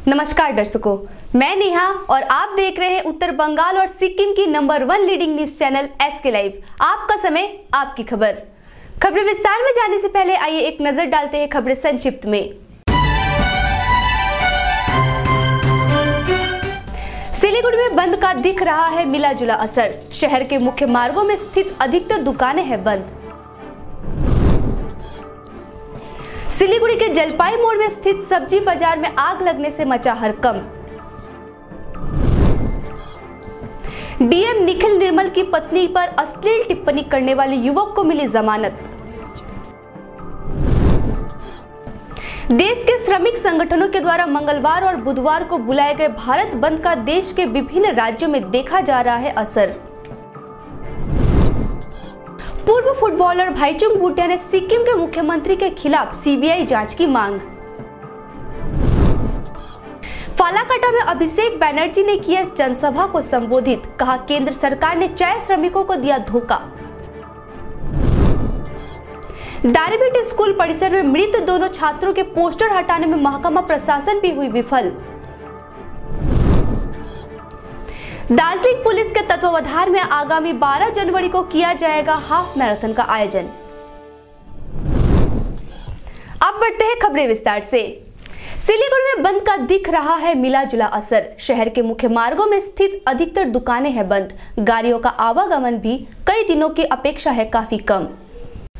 नमस्कार दर्शकों, मैं नेहा और आप देख रहे हैं उत्तर बंगाल और सिक्किम की number 1 leading news channel SK live. आपका समय, आपकी खबर। खबरें विस्तार में जाने से पहले आइए एक नजर डालते हैं खबरें संक्षिप्त में। सिलीगुड़ी में बंद का दिख रहा है मिला जुला असर। शहर के मुख्य मार्गों में स्थित अधिकतर दुकानें हैं बंद। सिलीगुड़ी के जलपाई मोड़ में स्थित सब्जी बाजार में आग लगने से मचा हड़कंप। डीएम निखिल निर्मल की पत्नी पर अश्लील टिप्पणी करने वाले युवक को मिली जमानत। देश के श्रमिक संगठनों के द्वारा मंगलवार और बुधवार को बुलाए गए भारत बंद का देश के विभिन्न राज्यों में देखा जा रहा है असर। पूर्व फुटबॉलर भाईचुंग भूटिया ने सिक्किम के मुख्यमंत्री के खिलाफ सीबीआई जांच की मांग। फालाकाटा में अभिषेक बनर्जी ने किया इस जनसभा को संबोधित, कहा केंद्र सरकार ने चाय श्रमिकों को दिया धोखा। दारीबीट स्कूल परिसर में मृत दोनों छात्रों के पोस्टर हटाने में महकमा प्रशासन भी हुई विफल। दार्जिलिंग पुलिस के तत्वावधान में आगामी 12 जनवरी को किया जाएगा हाफ मैराथन का आयोजन। अब बढ़ते हैं खबरें विस्तार से। सिलीगुड़ी में बंद का दिख रहा है मिला जुला असर। शहर के मुख्य मार्गों में स्थित अधिकतर दुकानें हैं बंद। गाड़ियों का आवागमन भी कई दिनों की अपेक्षा है काफी कम।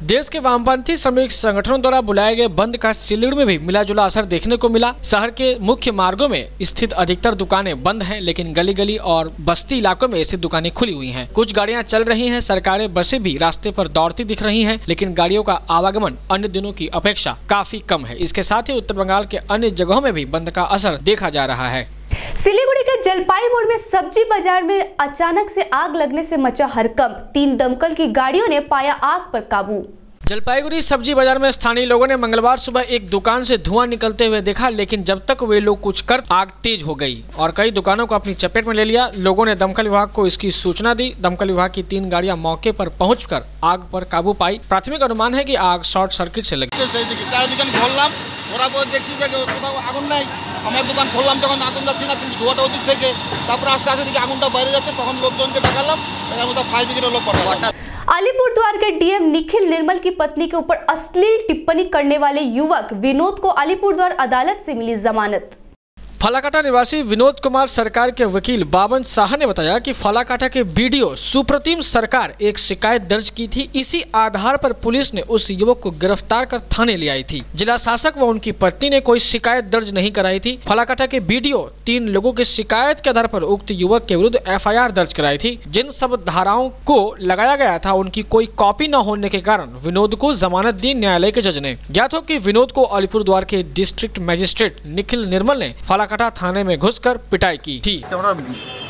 देश के वामपंथी श्रमिक संगठनों द्वारा बुलाए गए बंद का सिलीगुड़ी में भी मिला जुला असर देखने को मिला। शहर के मुख्य मार्गों में स्थित अधिकतर दुकानें बंद हैं, लेकिन गली गली और बस्ती इलाकों में ऐसी दुकानें खुली हुई हैं। कुछ गाड़ियां चल रही हैं, सरकारी बसें भी रास्ते पर दौड़ती दिख रही हैं, लेकिन गाड़ियों का आवागमन अन्य दिनों की अपेक्षा काफी कम है। इसके साथ ही उत्तर बंगाल के अन्य जगहों में भी बंद का असर देखा जा रहा है। सिलीगुड़ी के जलपाई मोड़ में सब्जी बाजार में अचानक से आग लगने से मचा हड़कंप। 3 दमकल की गाड़ियों ने पाया आग पर काबू। जलपाईगुड़ी सब्जी बाजार में स्थानीय लोगों ने मंगलवार सुबह एक दुकान से धुआं निकलते हुए देखा, लेकिन जब तक वे लोग कुछ कर आग तेज हो गई और कई दुकानों को अपनी चपेट में ले लिया। लोगों ने दमकल विभाग को इसकी सूचना दी। दमकल विभाग की 3 गाड़ियां मौके पर पहुंचकर आग पर काबू पाई। प्राथमिक अनुमान है कि आग शॉर्ट सर्किट से लगी। अलीपुरद्वार के डीएम निखिल निर्मल की पत्नी के ऊपर अश्लील टिप्पणी करने वाले युवक विनोद को अलीपुरद्वार अदालत से मिली जमानत। फालाकाटा निवासी विनोद कुमार सरकार के वकील बावन शाह ने बताया कि फालाकाटा के बीडीओ सुप्रतिम सरकार एक शिकायत दर्ज की थी। इसी आधार पर पुलिस ने उस युवक को गिरफ्तार कर थाने ले आई थी। जिला शासक व उनकी पत्नी ने कोई शिकायत दर्ज नहीं कराई थी। फालाकाटा के बीडीओ 3 लोगों की शिकायत के आधार पर उक्त युवक के विरुद्ध FIR दर्ज कराई थी। जिन सब धाराओं को लगाया गया था उनकी कोई कॉपी न होने के कारण विनोद को जमानत दी न्यायालय के जज ने। ज्ञात हो कि विनोद को अलीपुरद्वार के डिस्ट्रिक्ट मजिस्ट्रेट निखिल निर्मल ने फालाकाटा थाने में घुसकर पिटाई की थी।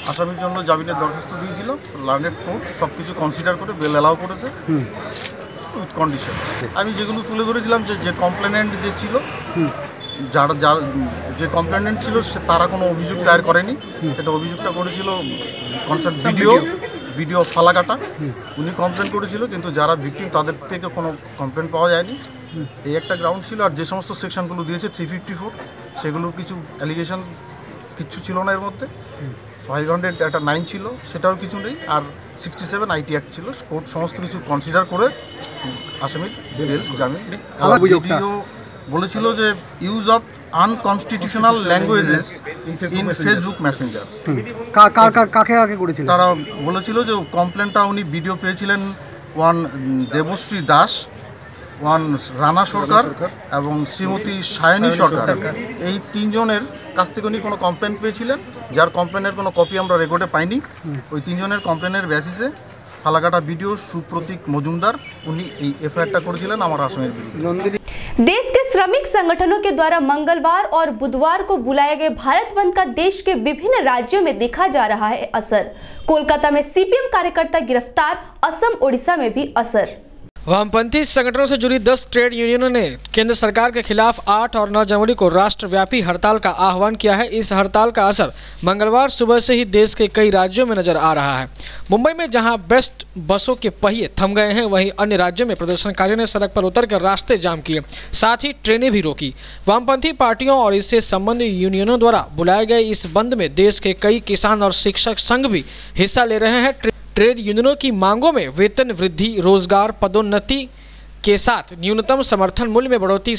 আসামির জন্য জামিনের দরখাস্ত দিয়েছিল। লার্নেড কোর্ট সবকিছু কনসিডার করে বেল অ্যালাউ করেছে উইথ কন্ডিশন। আমি যেগুলো তুলে ধরেছিলাম যে কমপ্লেনেন্ট যে ছিল, যারা যে কমপ্লেনেন্ট ছিল তারা কোনো অভিযোগ দায়ের করেনি। সেটা অভিযোগটা করেছিল কনসার্ন ভিডিও ফালাকাটা। উনি কমপ্লেন করেছিল, কিন্তু যারা ভিকটিম তাদের থেকে কোনো কমপ্লেন পাওয়া যায়নি। এই একটা গ্রাউন্ড ছিল। আর যে সমস্ত সেকশনগুলো দিয়েছে 354 সেগুলোর কিছু অ্যালিগেশন কিচ্ছু ছিল না এর মধ্যে। 500 একটা 9 ছিল, সেটাও কিছু নেই। আর 67 IT অ্যাক্ট ছিল। কোর্ট সমস্ত কিছু কনসিডার করে আসামির বেল জামিন। ভিডিও বলেছিল যে use of unconstitutional languages in Facebook Messenger. কাকে আগে করেছিল? তারা বলেছিল যে কমপ্লেনটা উনি ভিডিও পেয়েছিলেন 1 দেবশ্রী দাস, 1 রানা সরকার এবং শ্রীমতী সায়নী সরকার। এই 3 জনের কাছ থেকে উনি কোনো কমপ্লেন পেয়েছিলেন, যার কমপ্লেনের কোনো কপি আমরা রেকর্ডে পাইনি। ওই 3 জনের কমপ্লেনের বেসিসে ফালাকাটা ভিডিও সুপ্রতীক মজুমদার উনি এই FIRটা করেছিলেন আমার আসামের বিরুদ্ধে। देश के श्रमिक संगठनों के द्वारा मंगलवार और बुधवार को बुलाए गए भारत बंद का देश के विभिन्न राज्यों में देखा जा रहा है असर। कोलकाता में CPM कार्यकर्ता गिरफ्तार, असम ओडिशा में भी असर। वामपंथी संगठनों से जुड़ी 10 ट्रेड यूनियनों ने केंद्र सरकार के खिलाफ 8 और 9 जनवरी को राष्ट्रव्यापी हड़ताल का आह्वान किया है। इस हड़ताल का असर मंगलवार सुबह से ही देश के कई राज्यों में नजर आ रहा है। मुंबई में जहां बेस्ट बसों के पहिए थम गए हैं, वहीं अन्य राज्यों में प्रदर्शनकारियों ने सड़क पर उतरकर रास्ते जाम किए, साथ ही ट्रेनें भी रोकी। वामपंथी पार्टियों और इससे संबंधित यूनियनों द्वारा बुलाए गए इस बंद में देश के कई किसान और शिक्षक संघ भी हिस्सा ले रहे हैं। ट्रेड यूनियनों की मांगों में वेतन वृद्धि, रोजगार पदोन्नति के साथ न्यूनतम समर्थन मूल्य में बढ़ोतरी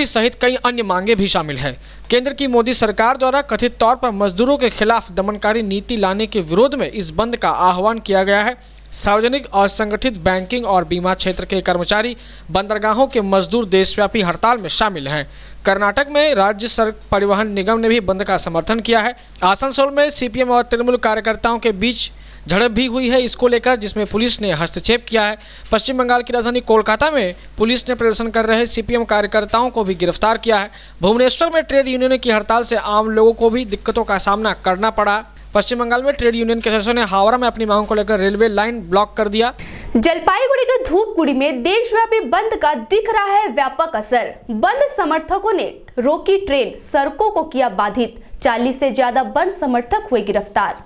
सहित कई अन्य मांगे भी शामिल है। केंद्र की मोदी सरकार द्वारा कथित तौर पर मजदूरों के खिलाफ दमनकारी नीति लाने के विरोध में इस बंद का आह्वान किया गया है। सार्वजनिक असंगठित बैंकिंग और बीमा क्षेत्र के कर्मचारी, बंदरगाहों के मजदूर देशव्यापी हड़ताल में शामिल हैं। कर्नाटक में राज्य सड़क परिवहन निगम ने भी बंद का समर्थन किया है। आसनसोल में सीपीएम और तृणमूल कार्यकर्ताओं के बीच झड़प भी हुई है इसको लेकर, जिसमें पुलिस ने हस्तक्षेप किया है। पश्चिम बंगाल की राजधानी कोलकाता में पुलिस ने प्रदर्शन कर रहे सीपीएम कार्यकर्ताओं को भी गिरफ्तार किया है। भुवनेश्वर में ट्रेड यूनियन की हड़ताल से आम लोगों को भी दिक्कतों का सामना करना पड़ा। पश्चिम बंगाल में ट्रेड यूनियन के सदस्यों ने हावड़ा में अपनी मांगों को लेकर रेलवे लाइन ब्लॉक कर दिया। जलपाईगुड़ी के धूपगुड़ी में देशव्यापी बंद का दिख रहा है व्यापक असर। बंद समर्थकों ने रोकी ट्रेन, सड़कों को किया बाधित। 40 से ज्यादा बंद समर्थक हुए गिरफ्तार।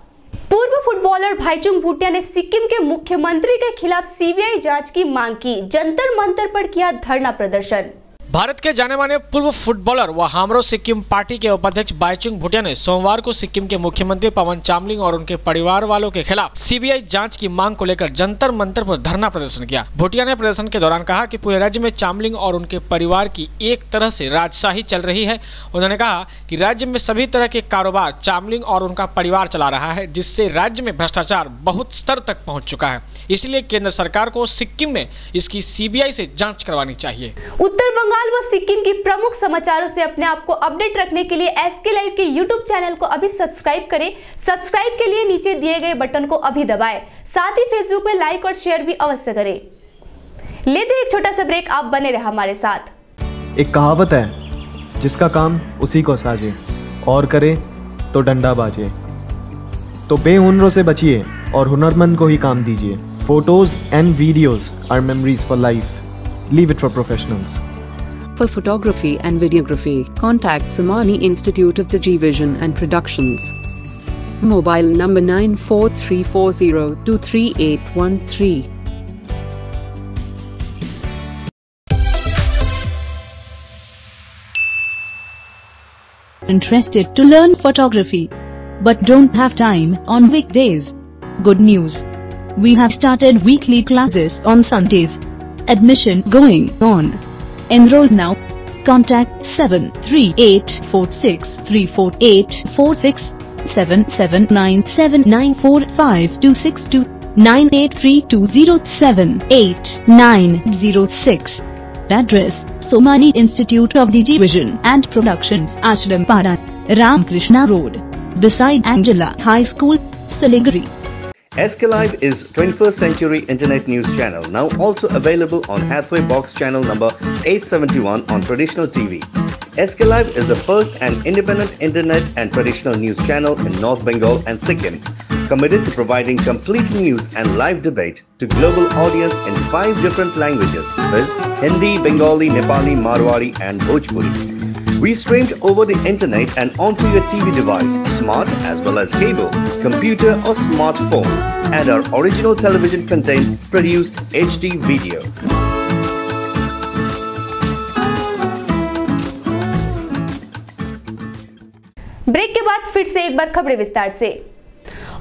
पूर्व फुटबॉलर भाईचुंग भूटिया ने सिक्किम के मुख्यमंत्री के खिलाफ सीबीआई जांच की मांग की। जंतर मंतर पर किया धरना प्रदर्शन। भारत के जाने माने पूर्व फुटबॉलर व हामरो सिक्किम पार्टी के उपाध्यक्ष भाईचुंग भूटिया ने सोमवार को सिक्किम के मुख्यमंत्री पवन चामलिंग और उनके परिवार वालों के खिलाफ सीबीआई जांच की मांग को लेकर जंतर मंतर पर धरना प्रदर्शन किया। भूटिया ने प्रदर्शन के दौरान कहा कि पूरे राज्य में चामलिंग और उनके परिवार की एक तरह से राजशाही चल रही है। उन्होंने कहा कि राज्य में सभी तरह के कारोबार चामलिंग और उनका परिवार चला रहा है, जिससे राज्य में भ्रष्टाचार बहुत स्तर तक पहुँच चुका है। इसलिए केंद्र सरकार को सिक्किम में इसकी सीबीआई से जाँच करवानी चाहिए। उत्तर बंगाल व सिक्किम की प्रमुख समाचारों से अपने आप को अपडेट रखने के लिए एसके लाइव के यूट्यूब चैनल को अभी सब्सक्राइब करें। सब्सक्राइब के लिए नीचे दिए गए बटन को अभी दबाएं। साथ ही फेसबुक में लाइक और शेयर भी अवश्य करें। लेते हैं एक छोटा सा ब्रेक, आप बने रहे हमारे साथ। एक कहावत है, जिसका काम उसी को साजे और करे तो डंडा बाजे। तो बेहुनरों से बचिए और हुनरमंद को ही काम दीजिए। Photos and videos are memories for life. Leave it for professionals. For photography and videography, contact Samani Institute of the G Vision and Productions. Mobile number 9434023813. Interested to learn photography, but don't have time on weekdays? Good news! We have started weekly classes on Sundays. Admission going on. Enroll now. Contact 738463484677979452629832962 98320780906. Address: Somani Institute of the G Vision and Productions, Ashram Para, Ramkrishna Road, beside Angela High School, Siliguri. SK Live is 21st Century Internet News Channel, now also available on Hathway Box Channel number 871 on traditional TV. SK Live is the first and independent internet and traditional news channel in North Bengal and Sikkim, committed to providing complete news and live debate to global audience in 5 different languages, viz. Hindi, Bengali, Nepali, Marwari and Bhojpuri. We streamed over the internet and onto your TV device, smart as well as cable, computer or smartphone, and our original television content produced HD video. Break के बाद फिर से एक बार खबरें विस्तार से।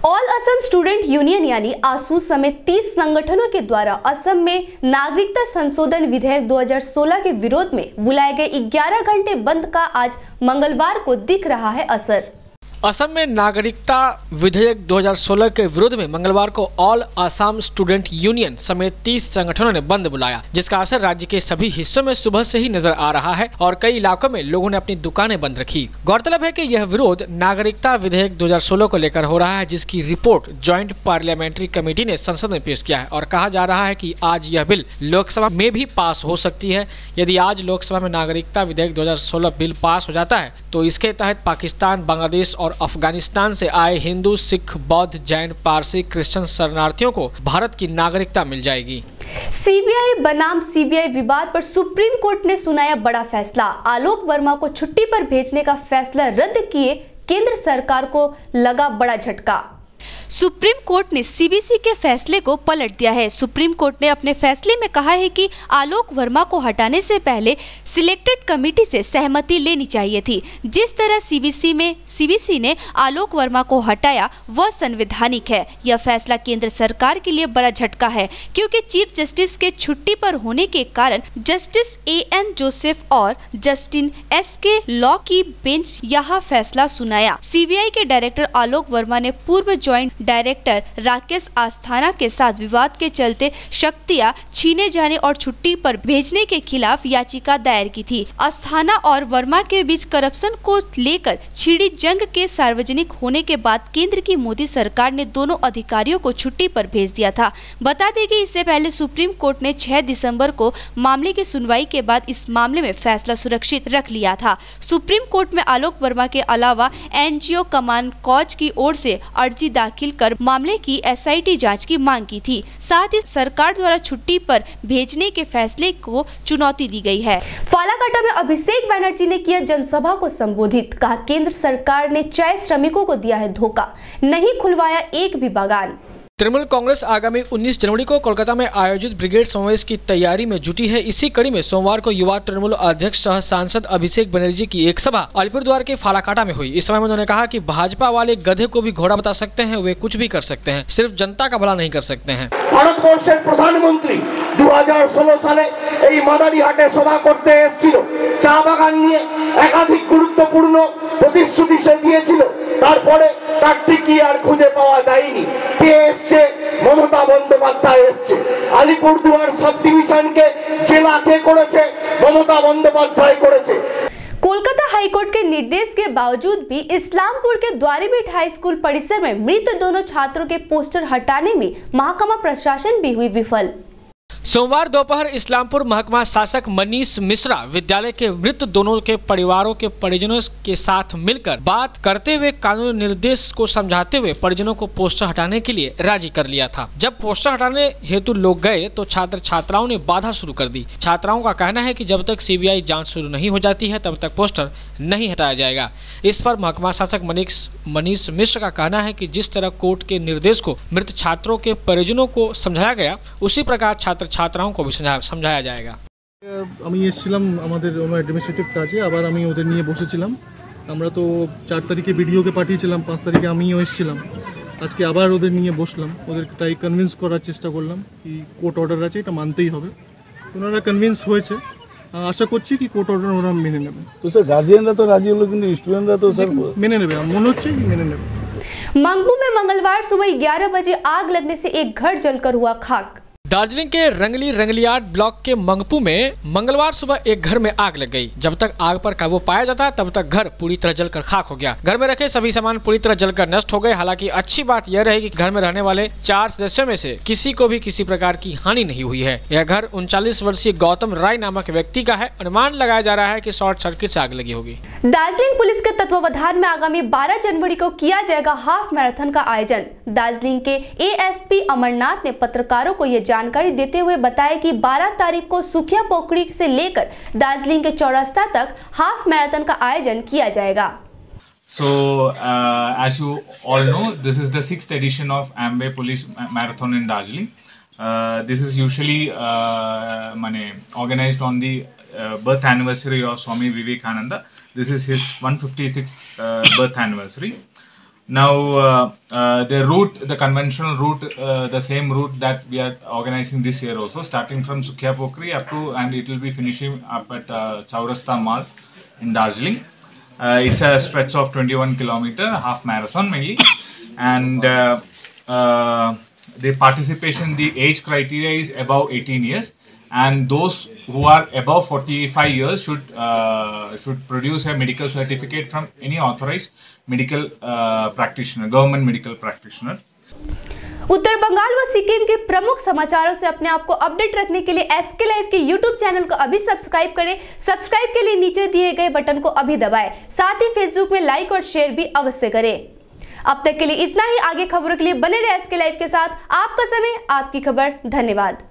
All Assam student union यानी आसू समेत 30 संगठनों के द्वारा असम में नागरिकता संशोधन विधेयक 2016 के विरोध में बुलाए गए 11 घंटे बंद का आज मंगलवार को दिख रहा है असर। असम में नागरिकता विधेयक 2016 के विरोध में मंगलवार को ऑल असम स्टूडेंट यूनियन समेत 30 संगठनों ने बंद बुलाया, जिसका असर राज्य के सभी हिस्सों में सुबह से ही नजर आ रहा है और कई इलाकों में लोगों ने अपनी दुकानें बंद रखी। गौरतलब है कि यह विरोध नागरिकता विधेयक 2016 को लेकर हो रहा है, जिसकी रिपोर्ट ज्वाइंट पार्लियामेंट्री कमेटी ने संसद में पेश किया है और कहा जा रहा है कि आज यह बिल लोकसभा में भी पास हो सकती है। यदि आज लोकसभा में नागरिकता विधेयक 2016 बिल पास हो जाता है तो इसके तहत पाकिस्तान, बांग्लादेश और अफगानिस्तान से आए हिंदू, सिख, बौद्ध, जैन, पारसी, क्रिश्चियन शरणार्थियों को भारत की नागरिकता मिल जाएगी। सीबीआई बनाम सीबीआई विवाद पर सुप्रीम कोर्ट ने सुनाया बड़ा फैसला। आलोक वर्मा को छुट्टी पर भेजने का फैसला रद्द किए केंद्र सरकार को लगा बड़ा झटका। सुप्रीम कोर्ट ने सीबीसी के फैसले को पलट दिया है। सुप्रीम कोर्ट ने अपने फैसले में कहा है कि आलोक वर्मा को हटाने से पहले सिलेक्टेड कमेटी से सहमति लेनी चाहिए थी। जिस तरह सीबीसी ने आलोक वर्मा को हटाया वह संवैधानिक है। यह फैसला केंद्र सरकार के लिए बड़ा झटका है, क्योंकि चीफ जस्टिस के छुट्टी पर होने के कारण जस्टिस एएन जोसेफ और जस्टिन एसके लॉ की बेंच यह फैसला सुनाया। सीबीआई के डायरेक्टर आलोक वर्मा ने पूर्व ज्वाइंट डायरेक्टर राकेश अस्थाना के साथ विवाद के चलते शक्तियां छीने जाने और छुट्टी पर भेजने के खिलाफ याचिका दायर की थी। अस्थाना और वर्मा के बीच करप्शन को लेकर छिड़ी जंग के सार्वजनिक होने के बाद केंद्र की मोदी सरकार ने दोनों अधिकारियों को छुट्टी पर भेज दिया था। बता दें कि इससे पहले सुप्रीम कोर्ट ने 6 दिसंबर को मामले की सुनवाई के बाद इस मामले में फैसला सुरक्षित रख लिया था। सुप्रीम कोर्ट में आलोक वर्मा के अलावा एनजीओ कमान कॉज की ओर से अर्जी दाखिल कर मामले की एसआईटी जांच की मांग की थी। साथ ही सरकार द्वारा छुट्टी पर भेजने के फैसले को चुनौती दी गई है। फालाकाटा में अभिषेक बनर्जी ने किया जनसभा को संबोधित। कहा केंद्र सरकार ने चाय श्रमिकों को दिया है धोखा, नहीं खुलवाया एक भी बागान। तृणमूल कांग्रेस आगामी 19 जनवरी को कोलकाता में आयोजित ब्रिगेड समावेश की तैयारी में जुटी है। इसी कड़ी में सोमवार को युवा तृणमूल अध्यक्ष सह सांसद अभिषेक बनर्जी की एक सभा अलीपुरद्वार के फालाकाटा में हुई। इस समय उन्होंने कहा कि भाजपा वाले गधे को भी घोड़ा बता सकते हैं, वे कुछ भी कर सकते हैं, सिर्फ जनता का भला नहीं कर सकते हैं। ভারতবর্ষের প্রধানমন্ত্রী 2016 সালে এই মাদারিহাটে সভা করতে এসেছিল, চা বাগান নিয়ে একাধিক গুরুত্বপূর্ণ প্রতিশ্রুতি সে দিয়েছিল। তারপরে তার টিকি আর খুঁজে পাওয়া যায়নি। কে এসছে? মমতা বন্দ্যোপাধ্যায় এসছে। আলিপুরদুয়ার সাব ডিভিশনকে জেলা কে করেছে? মমতা বন্দ্যোপাধ্যায় করেছে। कोलकाता हाईकोर्ट के निर्देश के बावजूद भी इस्लामपुर के द्वारीबीट हाई स्कूल परिसर में मृत दोनों छात्रों के पोस्टर हटाने में महकमा प्रशासन भी हुई विफल। सोमवार दोपहर इस्लामपुर महकमा शासक मनीष मिश्रा विद्यालय के मृत दोनों के परिवारों के परिजनों के साथ मिलकर बात करते हुए कानूनी निर्देश को समझाते हुए परिजनों को पोस्टर हटाने के लिए राजी कर लिया था। जब पोस्टर हटाने हेतु लोग गए तो छात्र छात्राओं ने बाधा शुरू कर दी। छात्राओं का कहना है कि जब तक सीबीआई जांच शुरू नहीं हो जाती है तब तक पोस्टर नहीं हटाया जाएगा। इस पर महकमा शासक मनीष मिश्र का कहना है कि जिस तरह कोर्ट के निर्देश को मृत छात्रों के परिजनों को समझाया गया उसी प्रकार छात्र छात्राओं को भी समझाया जाएगा। আমি এসেছিলাম আমাদের অ্যাডমিনিস্ট্রেটিভ কাজে, আবার আমি ওদের নিয়ে বসেছিলাম। আমরা তো 4 তারিখে ভিডিওকে পাঠিয়েছিলাম, 5 তারিখে আমিও এসেছিলাম। আজকে আবার ওদের নিয়ে বসলাম, ওদেরকে তাই কনভিন্স করার চেষ্টা করলাম কি কোর্ট অর্ডার আছে, এটা মানতেই হবে। ওনারা কনভিন্স হয়েছে, আশা করছি কি কোর্ট অর্ডার ওরা মেনে নেবে। তো স্যার গার্জিয়ানরা তো রাজি হলো, কিন্তু স্টুডেন্টরা তো স্যার মেনে নেবে, মনে হচ্ছে কি মেনে নেবে। मंगपू में मंगलवार सुबह 11 बजे आग लगने से एक घर जलकर हुआ खाक। दार्जिलिंग के रंगली रंगलियाट ब्लॉक के मंगपू में मंगलवार सुबह एक घर में आग लग गई। जब तक आग पर काबू पाया जाता तब तक घर पूरी तरह जलकर खाक हो गया। घर में रखे सभी सामान पूरी तरह जलकर नष्ट हो गए। हालांकि अच्छी बात यह रही कि घर में रहने वाले 4 सदस्यों में से किसी को भी किसी प्रकार की हानि नहीं हुई है। यह घर 39 वर्षीय गौतम राय नामक व्यक्ति का है। अनुमान लगाया जा रहा है कि शॉर्ट सर्किट से आग लगी होगी। दार्जिलिंग पुलिस के तत्वावधान में आगामी 12 जनवरी को किया जाएगा हाफ मैराथन का आयोजन। दार्जिलिंग के एएसपी अमरनाथ ने पत्रकारों को यह जानकारी देते हुए बताया कि 12 तारीख को सुखिया पोखरी से लेकर दार्जिलिंग के चौरास्ता तक हाफ मैराथन का आयोजन किया जाएगा। So, as you all know, this is the 6th edition of Ambe Police Marathon in Darjeeling. This is usually organized on the birth anniversary of Swami Vivekananda. This is his 156th birth anniversary. Now, the conventional route, the same route that we are organizing this year also, starting from Sukhia Pokri up to, and it will be finishing up at Chaurasta Mall in Darjeeling. It's a stretch of 21 kilometer, half marathon mainly, and the participation, the age criteria is above 18 years, and those who are above 45 years should produce a medical certificate from any authorized medical practitioner, government medical practitioner. उत्तर बंगाल व सिक्किम के प्रमुख समाचारों से अपने आप को update रखने के लिए एसके लाइव के यूट्यूब चैनल को अभी सब्सक्राइब करें। सब्सक्राइब के लिए नीचे दिए गए बटन को अभी दबाएं। साथ ही फेसबुक में लाइक और शेयर भी अवश्य करें। अब तक के लिए इतना ही। आगे खबरों के लिए बने रहे एसके लाइव के साथ। आपका समय, आपकी खबर। धन्यवाद।